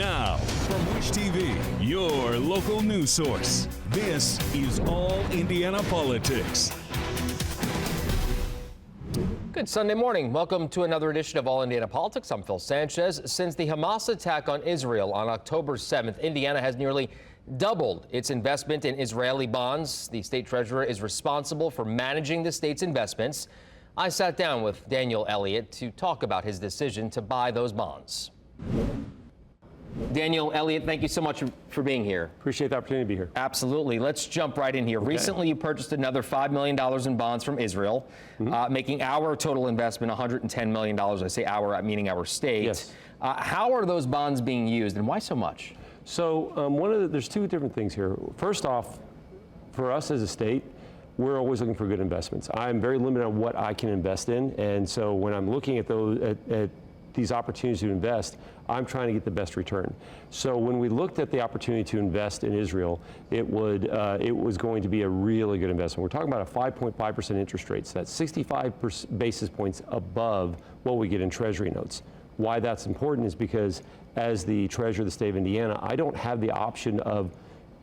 Now, from Wish TV, your local news source, this is All Indiana Politics. Good Sunday morning. Welcome to another edition of All Indiana Politics. I'm Phil Sanchez. Since the Hamas attack on Israel on October 7th, Indiana has nearly doubled its investment in Israeli bonds. The state treasurer is responsible for managing the state's investments. I sat down with Daniel Elliott to talk about his decision to buy those bonds. Daniel Elliott, thank you so much for being here. Appreciate the opportunity to be here. Absolutely. Let's jump right in here. Okay. Recently, you purchased another $5 million in bonds from Israel, making our total investment $110 million. I say our, meaning our state. Yes. How are those bonds being used, and why so much? So there's two different things here. First off, for us as a state, we're always looking for good investments. I'm very limited on what I can invest in, and so when I'm looking at these opportunities to invest, I'm trying to get the best return. So when we looked at the opportunity to invest in Israel, it was going to be a really good investment. We're talking about a 5.5% interest rate, so that's 65 basis points above what we get in Treasury notes. Why that's important is because as the treasurer of the state of Indiana, I don't have the option of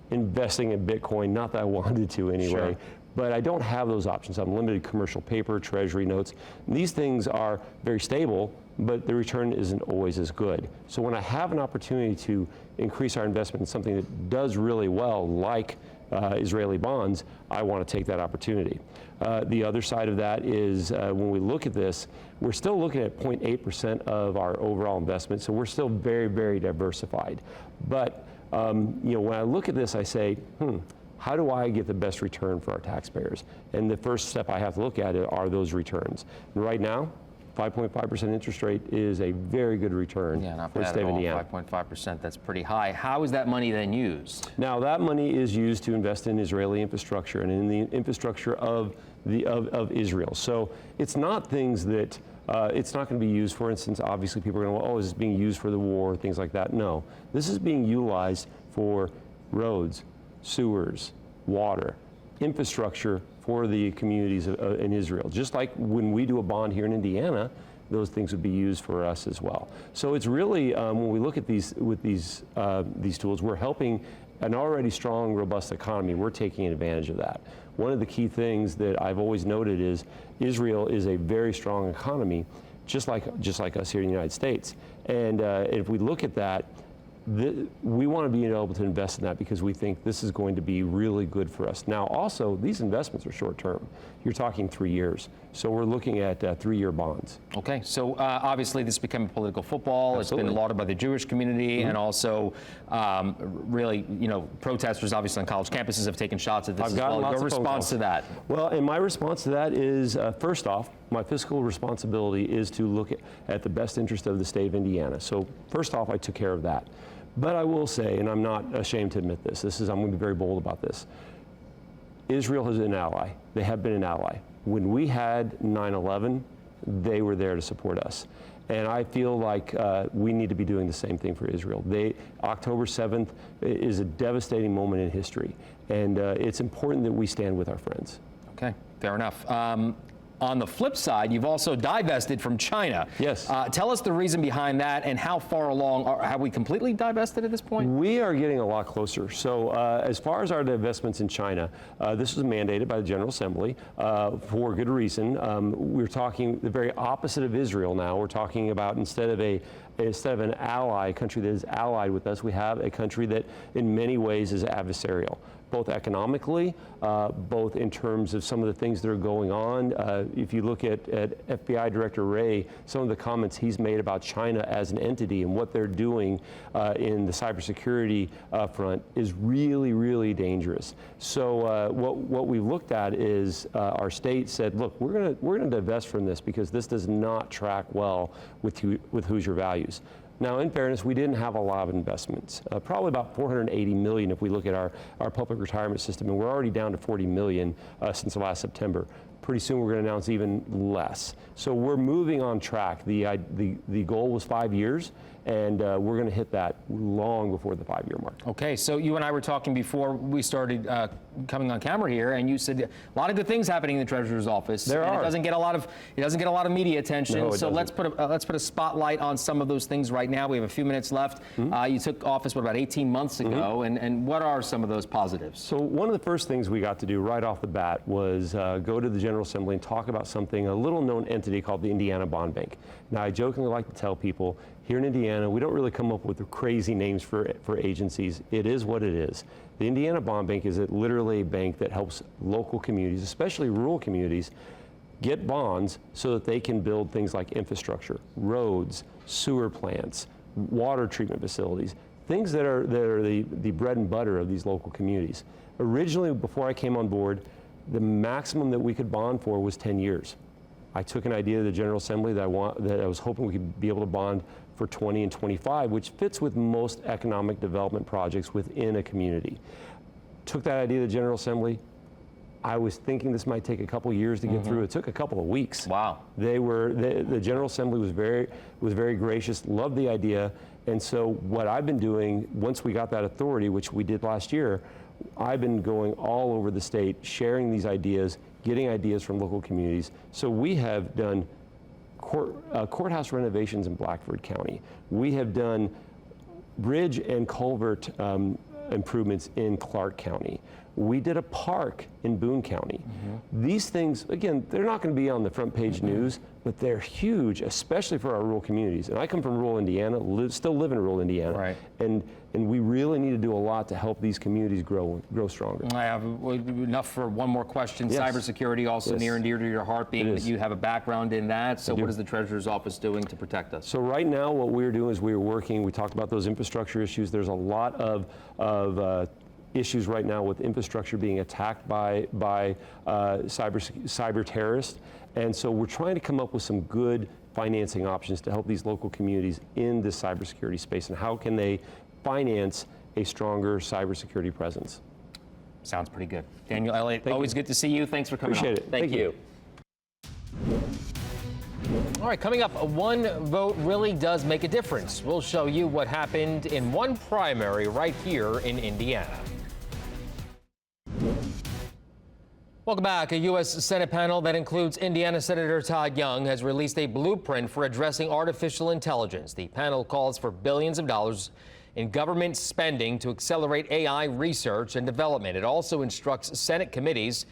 investing in Bitcoin, not that I wanted to anyway. Sure. But I don't have those options. I'm limited commercial paper, Treasury notes. And these things are very stable, but the return isn't always as good. So when I have an opportunity to increase our investment in something that does really well, like Israeli bonds, I want to take that opportunity. The other side of that is when we look at this, we're still looking at 0.8% of our overall investment, so we're still very, very diversified. But when I look at this, I say, how do I get the best return for our taxpayers? And the first step I have to look at are those returns. And right now, 5.5% interest rate is a very good return for the state of Indiana. 5.5%, that's pretty high. How is that money then used? Now, that money is used to invest in Israeli infrastructure and in the infrastructure of Israel. So it's not things that it's not going to be used, for instance, obviously people are going to go, oh, is this being used for the war, things like that. No, this is being utilized for roads, sewers, water, infrastructure for the communities in Israel. Just like when we do a bond here in Indiana, those things would be used for us as well. So it's really, when we look at these tools, we're helping an already strong, robust economy. We're taking advantage of that. One of the key things that I've always noted is Israel is a very strong economy, just like us here in the United States. And if we look at that, we want to be able to invest in that because we think this is going to be really good for us. Now, also, these investments are short term. You're talking 3 years. So we're looking at 3-year bonds. Okay, so obviously this became a political football. Absolutely. It's been lauded by the Jewish community, and also really, protesters obviously on college campuses have taken shots at this as well. Your response to that? Well, and my response to that is, first off, my fiscal responsibility is to look at the best interest of the state of Indiana. So first off, I took care of that. But I will say, and I'm not ashamed to admit this, I'm going to be very bold about this. Israel is an ally. They have been an ally. When we had 9/11, they were there to support us. And I feel like we need to be doing the same thing for Israel. October 7th is a devastating moment in history. And it's important that we stand with our friends. Okay, fair enough. On the flip side, you've also divested from China. Yes. Tell us the reason behind that and how far along, have we completely divested at this point? We are getting a lot closer. So as far as our divestments in China, this was mandated by the General Assembly for good reason. We're talking the very opposite of Israel now. We're talking about instead of an ally, a country that is allied with us, we have a country that in many ways is adversarial, both economically, both in terms of some of the things that are going on. If you look at FBI Director Wray, some of the comments he's made about China as an entity and what they're doing in the cybersecurity front is really, really dangerous. So what we looked at is our state said, look, we're gonna divest from this because this does not track well with Hoosier values. Now, in fairness, we didn't have a lot of investments, probably about $480 million if we look at our public retirement system, and we're already down to $40 million since last September. Pretty soon we're going to announce even less. So we're moving on track. The goal was 5 years, and we're going to hit that long before the 5-year mark. Okay, so you and I were talking before we started coming on camera here, and you said a lot of good things happening in the Treasurer's office. There are. It doesn't get a lot of media attention. No, so let's put a spotlight on some of those things right now. We have a few minutes left. You took office about 18 months ago, and what are some of those positives? So one of the first things we got to do right off the bat was go to the General Assembly and talk about a little known entity called the Indiana Bond Bank. Now, I jokingly like to tell people, here in Indiana, we don't really come up with the crazy names for agencies. It is what it is. The Indiana Bond Bank is literally a bank that helps local communities, especially rural communities, get bonds so that they can build things like infrastructure, roads, sewer plants, water treatment facilities, things that are the bread and butter of these local communities. Originally, before I came on board, the maximum that we could bond for was 10 years. I took an idea to the General Assembly that I was hoping we could be able to bond for 20 and 25, which fits with most economic development projects within a community. Took that idea to the General Assembly. I was thinking this might take a couple years to get through. It took a couple of weeks. Wow. The General Assembly was very gracious, loved the idea, and so what I've been doing, once we got that authority, which we did last year, I've been going all over the state, sharing these ideas, getting ideas from local communities. So we have done courthouse renovations in Blackford County. We have done bridge and culvert improvements in Clark County. We did a park in Boone County. These things, again, they're not going to be on the front page news, but they're huge, especially for our rural communities. And I come from rural Indiana, still live in rural Indiana. Right. And we really need to do a lot to help these communities grow stronger. I have enough for one more question. Yes. Cybersecurity also Yes. near and dear to your heart, being that you have a background in that. So I do. what is the Treasurer's Office doing to protect us? So right now what we're doing is we talked about those infrastructure issues. There's a lot of issues right now with infrastructure being attacked by cyber terrorists. And so we're trying to come up with some good financing options to help these local communities in this cybersecurity space, and how can they finance a stronger cybersecurity presence. Sounds pretty good. Daniel Elliott, Thank always you. good to see you. Thanks for coming Appreciate on. it. Thank you. All right, coming up, one vote really does make a difference. We'll show you what happened in one primary right here in Indiana. Welcome back. A U.S. Senate panel that includes Indiana Senator Todd Young has released a blueprint for addressing artificial intelligence. The panel calls for billions of dollars in government spending to accelerate AI research and development. It also instructs Senate committees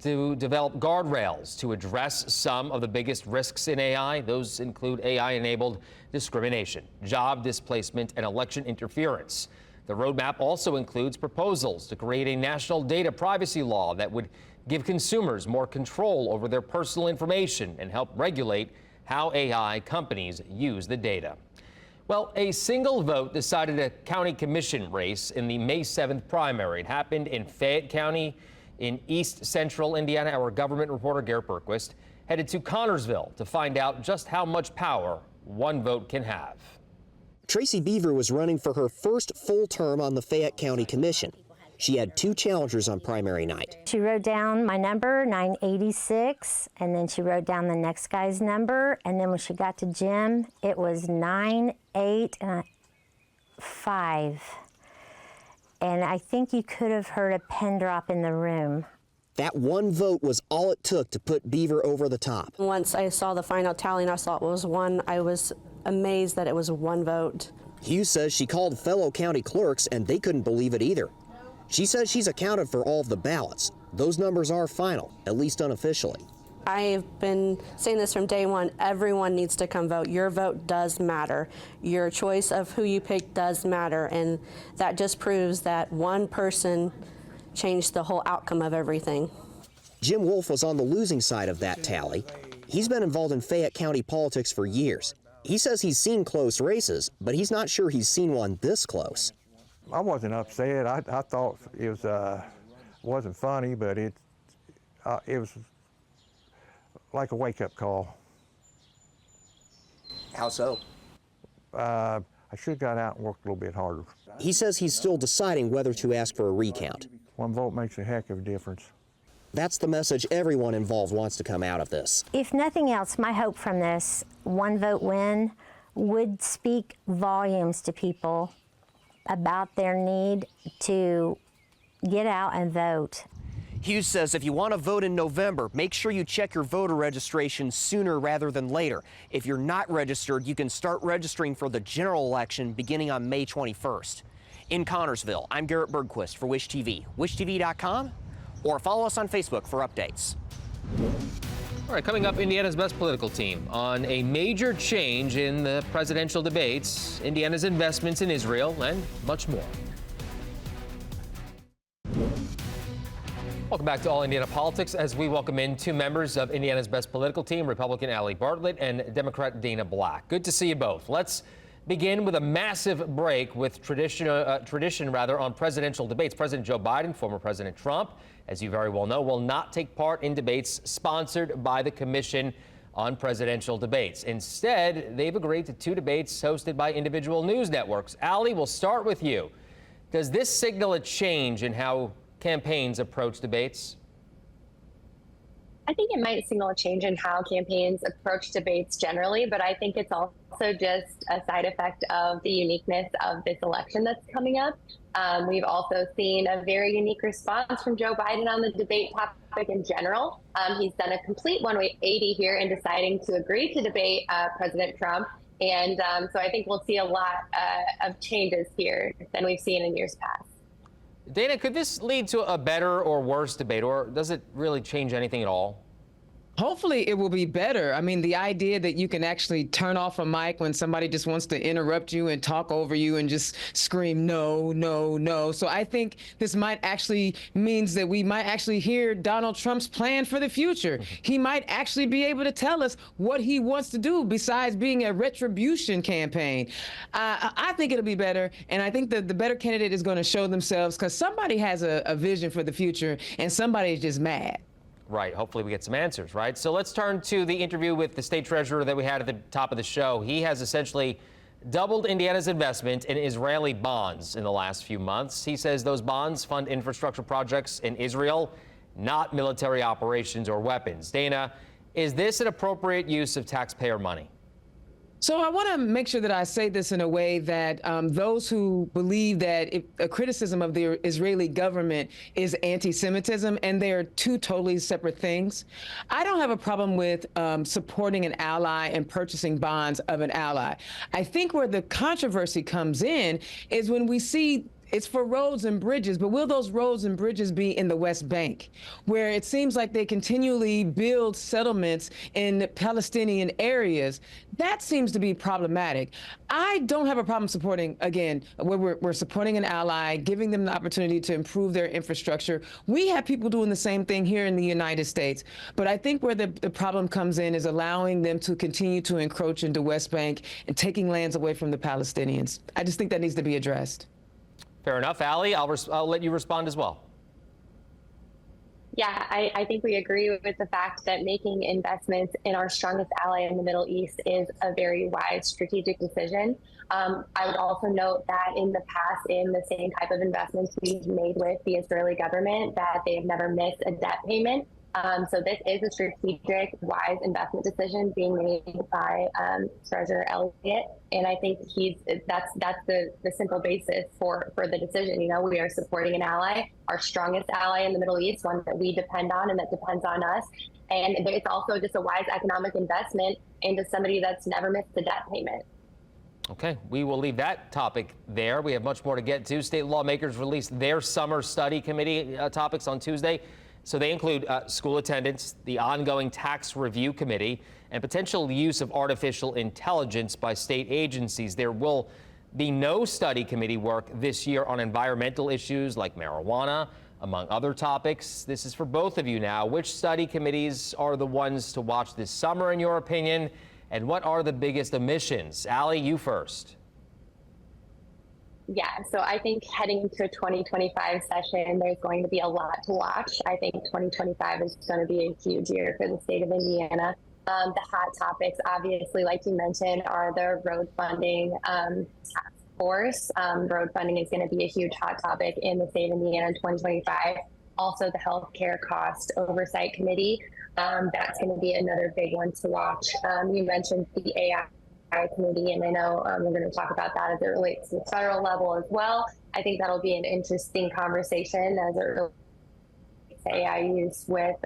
to develop guardrails to address some of the biggest risks in AI. Those include AI-enabled discrimination, job displacement, and election interference. The roadmap also includes proposals to create a national data privacy law that would give consumers more control over their personal information and help regulate how AI companies use the data. Well, a single vote decided a county commission race in the May 7th primary. It happened in Fayette County in East Central Indiana. Our government reporter, Garrett Bergquist, headed to Connersville to find out just how much power one vote can have. Tracy Beaver was running for her first full term on the Fayette County Commission. She had two challengers on primary night. She wrote down my number, 986, and then she wrote down the next guy's number, and then when she got to Jim, it was 985. And I think you could have heard a pin drop in the room. That one vote was all it took to put Beaver over the top. Once I saw the final tally and I saw it was one, I was amazed that it was one vote. Hughes says she called fellow county clerks and they couldn't believe it either. She says she's accounted for all of the ballots. Those numbers are final, at least unofficially. I've been saying this from day one. Everyone needs to come vote. Your vote does matter. Your choice of who you pick does matter. And that just proves that one person changed the whole outcome of everything. Jim Wolf was on the losing side of that tally. He's been involved in Fayette County politics for years. He says he's seen close races, but he's not sure he's seen one this close. I wasn't upset. I thought it was wasn't funny, but it was like a wake-up call. How so? I should have got out and worked a little bit harder. He says he's still deciding whether to ask for a recount. One vote makes a heck of a difference. That's the message everyone involved wants to come out of this. If nothing else, my hope from this one vote win would speak volumes to people about their need to get out and vote. Hughes says if you want to vote in November, make sure you check your voter registration sooner rather than later. If you're not registered, you can start registering for the general election beginning on May 21st. In Connersville, I'm Garrett Bergquist for Wish TV, wishtv.com, or follow us on Facebook for updates. All right, coming up, Indiana's best political team on a major change in the presidential debates, Indiana's investments in Israel, and much more. Welcome back to All Indiana Politics as we welcome in two members of Indiana's best political team, Republican Allie Bartlett and Democrat Dana Black. Good to see you both. Let's begin with a massive break with tradition on presidential debates. President Joe Biden, former President Trump, as you very well know, will not take part in debates sponsored by the Commission on Presidential Debates. Instead, they've agreed to two debates hosted by individual news networks. Allie, we'll start with you. Does this signal a change in how campaigns approach debates? I think it might signal a change in how campaigns approach debates generally, but I think it's also just a side effect of the uniqueness of this election that's coming up. We've also seen a very unique response from Joe Biden on the debate topic in general. He's done a complete 180 here in deciding to agree to debate President Trump. And so I think we'll see a lot of changes here than we've seen in years past. Dana, could this lead to a better or worse debate, or does it really change anything at all? Hopefully it will be better. I mean, the idea that you can actually turn off a mic when somebody just wants to interrupt you and talk over you and just scream, no, no, no. So I think this might actually means that we might actually hear Donald Trump's plan for the future. He might actually be able to tell us what he wants to do besides being a retribution campaign. I think it'll be better. And I think that the better candidate is going to show themselves because somebody has a vision for the future and somebody is just mad. Right. Hopefully we get some answers, right? So let's turn to the interview with the state treasurer that we had at the top of the show. He has essentially doubled Indiana's investment in Israeli bonds in the last few months. He says those bonds fund infrastructure projects in Israel, not military operations or weapons. Dana, is this an appropriate use of taxpayer money? So I want to make sure that I say this in a way that those who believe that a criticism of the Israeli government is anti-Semitism, and they are two totally separate things. I don't have a problem with supporting an ally and purchasing bonds of an ally. I think where the controversy comes in is when we see it's for roads and bridges, but will those roads and bridges be in the West Bank, where it seems like they continually build settlements in Palestinian areas? That seems to be problematic. I don't have a problem supporting, again, where we're supporting an ally, giving them the opportunity to improve their infrastructure. We have people doing the same thing here in the United States. But I think where the problem comes in is allowing them to continue to encroach into West Bank and taking lands away from the Palestinians. I just think that needs to be addressed. Fair enough. Allie, I'll let you respond as well. Yeah, I think we agree with the fact that making investments in our strongest ally in the Middle East is a very wise strategic decision. I would also note that in the past, in the same type of investments we've made with the Israeli government, that they have never missed a debt payment. So this is a strategic, wise investment decision being made by Treasurer Elliott, and I think that's the simple basis for the decision. You know, we are supporting an ally, our strongest ally in the Middle East, one that we depend on and that depends on us, and it's also just a wise economic investment into somebody that's never missed a debt payment. Okay, we will leave that topic there. We have much more to get to. State lawmakers released their summer study committee topics on Tuesday. So they include school attendance, the ongoing tax review committee, and potential use of artificial intelligence by state agencies. There will be no study committee work this year on environmental issues like marijuana, among other topics. This is for both of you now. Which study committees are the ones to watch this summer, in your opinion? And what are the biggest omissions? Allie, you first. Yeah, so I think heading into a 2025 session, there's going to be a lot to watch. I think 2025 is going to be a huge year for the state of Indiana. The hot topics, obviously, like you mentioned, are the road funding task force. Road funding is going to be a huge hot topic in the state of Indiana in 2025. Also, the healthcare cost oversight committee. That's going to be another big one to watch. You mentioned the AI committee, and I know we're going to talk about that as it relates to the federal level as well. I think that'll be an interesting conversation as it relates to AI use with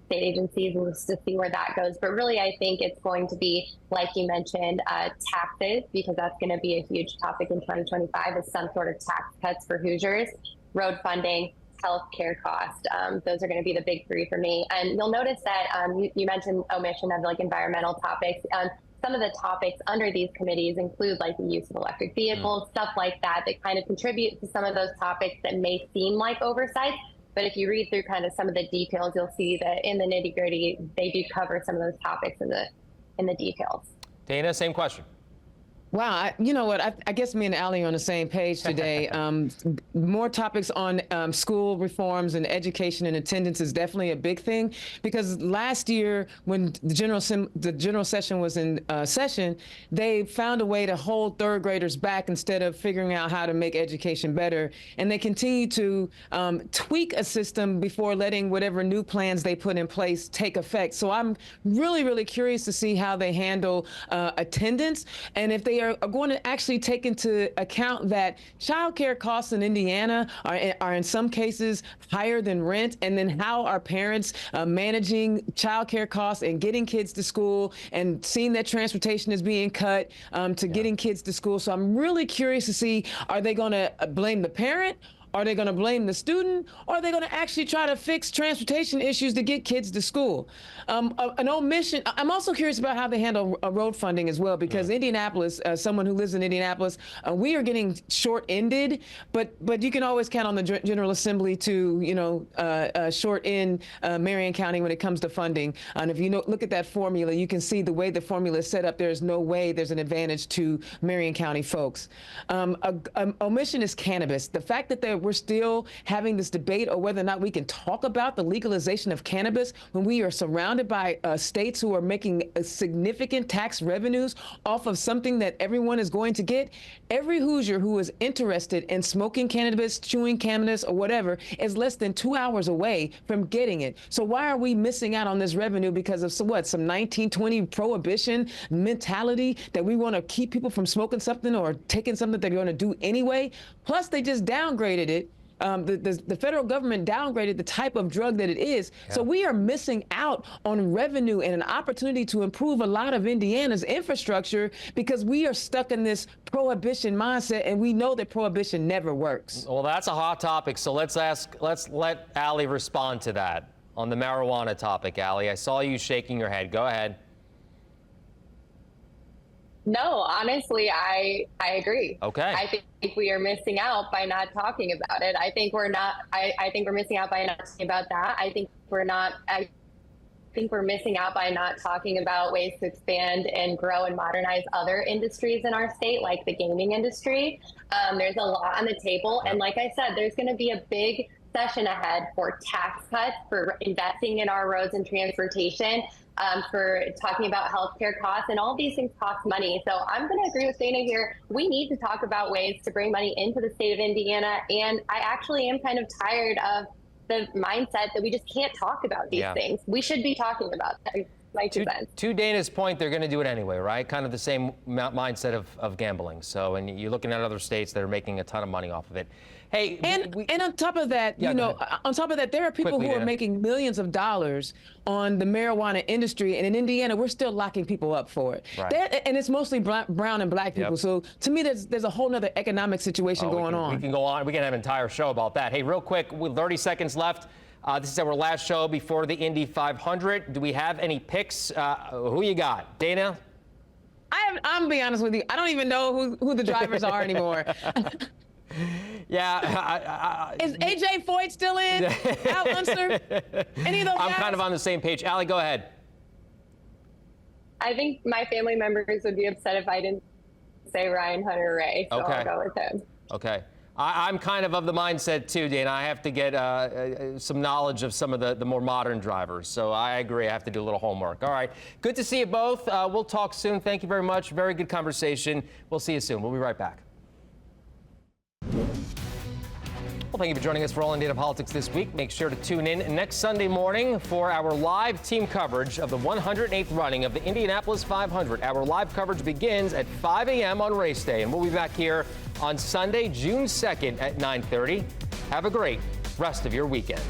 state agencies, and just to see where that goes. But really, I think it's going to be, like you mentioned, taxes, because that's going to be a huge topic in 2025, is some sort of tax cuts for Hoosiers, road funding, healthcare cost. Those are going to be the big three for me. And you'll notice that you mentioned omission of like environmental topics. Some of the topics under these committees include like the use of electric vehicles, stuff like that, that kind of contribute to some of those topics that may seem like oversight. But if you read through kind of some of the details, you'll see that in the nitty gritty, they do cover some of those topics in the details. Dana, same question. Wow, you know what? I guess me and Allie are on the same page today. More topics on school reforms and education and attendance is definitely a big thing, because last year when the general session was in session, they found a way to hold third graders back instead of figuring out how to make education better, and they continue to tweak a system before letting whatever new plans they put in place take effect. So I'm really, really curious to see how they handle attendance, and if they are going to actually take into account that childcare costs in Indiana are in some cases higher than rent, and then how are parents managing childcare costs and getting kids to school, and seeing that transportation is being cut to getting kids to school. So I'm really curious to see, are they going to blame the parent? Are they going to blame the student, or are they going to actually try to fix transportation issues to get kids to school? An omission. I'm also curious about how they handle road funding as well, because Indianapolis, someone who lives in Indianapolis, we are getting short-ended, but you can always count on the General Assembly to, short-end Marion County when it comes to funding. And if you look at that formula, you can see the way the formula is set up, there's no way there's an advantage to Marion County folks. Omission is cannabis. The fact that we're still having this debate or whether or not we can talk about the legalization of cannabis when we are surrounded by states who are making significant tax revenues off of something that everyone is going to get. Every Hoosier who is interested in smoking cannabis, chewing cannabis, or whatever is less than 2 hours away from getting it. So why are we missing out on this revenue because of some 1920 prohibition mentality that we want to keep people from smoking something or taking something they're going to do anyway? Plus, they just downgraded it. The federal government downgraded the type of drug that it is. Yeah. So we are missing out on revenue and an opportunity to improve a lot of Indiana's infrastructure because we are stuck in this prohibition mindset, and we know that prohibition never works. Well, that's a hot topic. So let's let Allie respond to that on the marijuana topic. Allie, I saw you shaking your head. Go ahead. No, honestly, I agree. Okay. I think we are missing out by not talking about it. I think we're missing out by not talking about that. I think we're missing out by not talking about ways to expand and grow and modernize other industries in our state, like the gaming industry. There's a lot on the table. And like I said, there's going to be a big session ahead for tax cuts, for investing in our roads and transportation, for talking about healthcare costs, and all these things cost money. So I'm going to agree with Dana here. We need to talk about ways to bring money into the state of Indiana. And I actually am kind of tired of the mindset that we just can't talk about these things. We should be talking about them. To Dana's point, they're going to do it anyway, right? Kind of the same mindset of gambling. So, and you're looking at other states that are making a ton of money off of it. Hey, and on top of that, on top of that, there are people who are making millions of dollars on the marijuana industry, and in Indiana, we're still locking people up for it. Right. And it's mostly brown and black people. So to me, there's a whole other economic situation going on. We can go on. We can have an entire show about that. Hey, real quick, with 30 seconds left. This is our last show before the Indy 500. Do we have any picks? Who you got? Dana? I'm going to be honest with you. I don't even know who the drivers are anymore. Yeah. Is AJ Foyt still in? Al Unser? Any of those I'm guys? kind of on the same page. Allie, go ahead. I think my family members would be upset if I didn't say Ryan Hunter-Reay, so I'll go with him. Okay. I'm kind of the mindset too, Dana. I have to get some knowledge of some of the more modern drivers. So I agree. I have to do a little homework. All right. Good to see you both. We'll talk soon. Thank you very much. Very good conversation. We'll see you soon. We'll be right back. Well, thank you for joining us for All Indiana Politics this week. Make sure to tune in next Sunday morning for our live team coverage of the 108th running of the Indianapolis 500. Our live coverage begins at 5 a.m. on race day, and we'll be back here on Sunday, June 2nd at 9:30. Have a great rest of your weekend.